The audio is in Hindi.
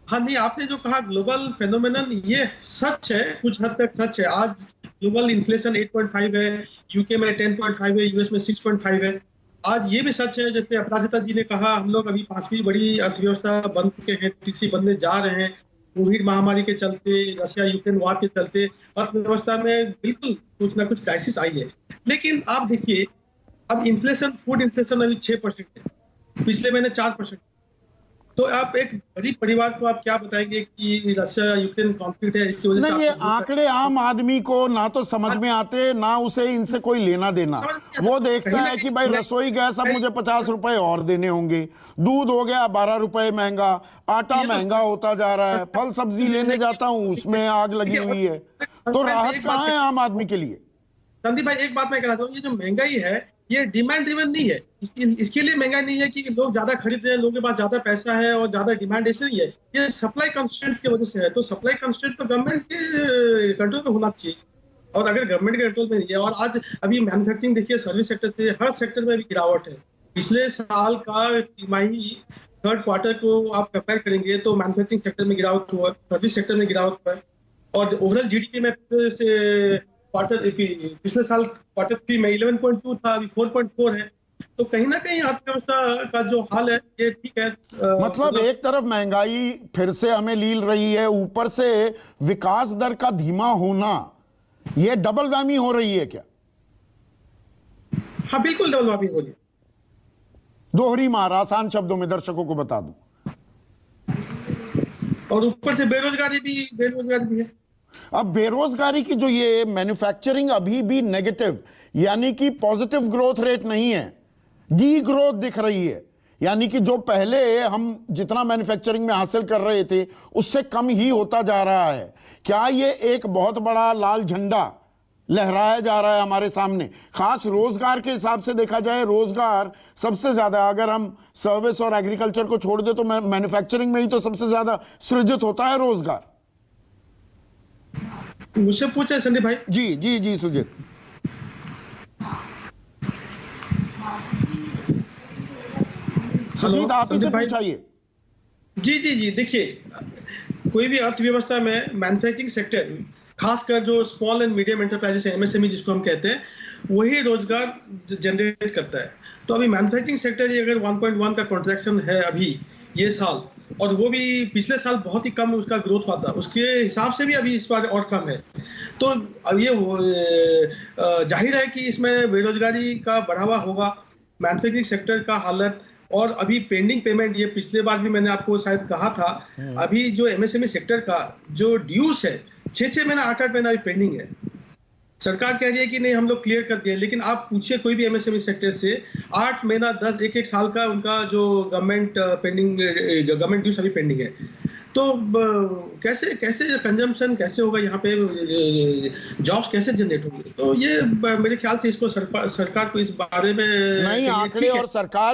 हाँ, नहीं आपने जो कहा ग्लोबल फेनोमेनन ये सच है, कुछ हद तक सच है। आज ग्लोबल इन्फ्लेशन 8.5 है, यूके में 10.5 है, यूएस में 6.5 है। आज ये भी सच है, जैसे अपराजिता जी ने कहा, हम लोग अभी 5वीं बड़ी अर्थव्यवस्था बन चुके हैं, तीसरी बनने जा रहे हैं। कोविड महामारी के चलते, रशिया यूक्रेन वॉर के चलते अर्थव्यवस्था में बिल्कुल कुछ ना कुछ क्राइसिस आई है। लेकिन आप देखिए, अब इन्फ्लेशन, फूड इन्फ्लेशन अभी 6% है, पिछले महीने 4%। तो आप एक गरीब परिवार को आप क्या बताएंगे कि रशिया यूक्रेन कॉन्फ्लिक्ट है, इसकी वजह से नहीं, ये आपको आंकड़े आम आदमी को ना तो समझ में आते, ना उसे इनसे कोई लेना देना। वो देखता है कि भाई रसोई गैस अब मुझे 50 रुपए और देने होंगे, दूध हो गया 12 रुपए महंगा, आटा महंगा होता जा रहा है, फल सब्जी लेने जाता हूं उसमें आग लगी हुई है। तो राहत कहाँ है आम आदमी के लिए? संदीप भाई, एक बात मैं कहना चाहूँ, ये जो महंगाई है ये डिमांड ड्रिवन नहीं है। इसके लिए महंगाई नहीं है कि लोग ज्यादा खरीद रहे हैं, लोगों के पास ज्यादा पैसा है और ज्यादा डिमांड, इसलिए नहीं है। ये सप्लाई कंस्ट्रेंट्स की वजह से है। तो सप्लाई कंस्ट्रेंट तो गवर्नमेंट के कंट्रोल में होना चाहिए, और अगर गवर्नमेंट के कंट्रोल में नहीं है, और आज अभी मैन्युफैक्चरिंग देखिए, सर्विस सेक्टर से हर सेक्टर में भी गिरावट है। पिछले साल का तिमाही थर्ड क्वार्टर को आप कंपेयर करेंगे तो मैन्युफैक्चरिंग सेक्टर में गिरावट हुआ, सर्विस सेक्टर में गिरावट हुआ, और ओवरऑल जीडीपी में से पिछले साल क्वार्टर 3 में 11.2 था, अभी 4.4 है। तो कहीं ना कहीं अर्थव्यवस्था का जो हाल है ये ठीक है। मतलब एक तरफ महंगाई फिर से हमें लील रही है, ऊपर से विकास दर का धीमा होना, ये डबल वैमी हो रही है क्या? हाँ बिल्कुल डबल वैमी हो रही है। दोहरी मार, आसान शब्दों में दर्शकों को बता दूं। और ऊपर से बेरोजगारी भी है। अब बेरोजगारी की जो ये मैन्युफैक्चरिंग अभी भी नेगेटिव, यानी कि पॉजिटिव ग्रोथ रेट नहीं है, डी ग्रोथ दिख रही है। यानी कि जो पहले हम जितना मैन्युफैक्चरिंग में हासिल कर रहे थे उससे कम ही होता जा रहा है। क्या ये एक बहुत बड़ा लाल झंडा लहराया जा रहा है हमारे सामने? खास रोजगार के हिसाब से देखा जाए, रोजगार सबसे ज्यादा, अगर हम सर्विस और एग्रीकल्चर को छोड़ दे तो मैन्युफैक्चरिंग में ही तो सबसे ज्यादा सृजित होता है रोजगार। मुझसे पूछे संदीप भाई। जी जी जी सुजीत, सुजीत आप ही से पूछाइए। जी देखिए, कोई भी अर्थव्यवस्था में मैन्युफैक्चरिंग सेक्टर, खासकर जो स्मॉल एंड मीडियम एंटरप्राइजेस है, एमएसएमई जिसको हम कहते हैं, वही रोजगार जनरेट करता है। तो अभी मैन्युफैक्चरिंग सेक्टर ये अगर 1.1 का कॉन्ट्रैक्शन है अभी ये साल, और वो भी पिछले साल बहुत ही कम उसका ग्रोथ हुआ था, उसके हिसाब से भी अभी इस बार और कम है। तो अब ये जाहिर है कि इसमें बेरोजगारी का बढ़ावा होगा, मैन्युफैक्चरिंग सेक्टर का हालत, और अभी पेंडिंग पेमेंट, ये पिछले बार भी मैंने आपको शायद कहा था, अभी जो एमएसएमई सेक्टर का जो ड्यूज है 6 महीना 8 महीना अभी पेंडिंग है। सरकार कह रही है कि नहीं हम लोग क्लियर कर दिए, लेकिन आप पूछिए कोई भी एमएसएमई सेक्टर से, 8 महीना 10 एक साल का उनका जो गवर्नमेंट ड्यूज अभी पेंडिंग है। तो कैसे कंजम्पशन कैसे होगा यहाँ पे, जॉब्स कैसे जनरेट होंगे? तो ये मेरे ख्याल से इसको सरकार को इस बारे में नहीं, आंकड़े और सरकार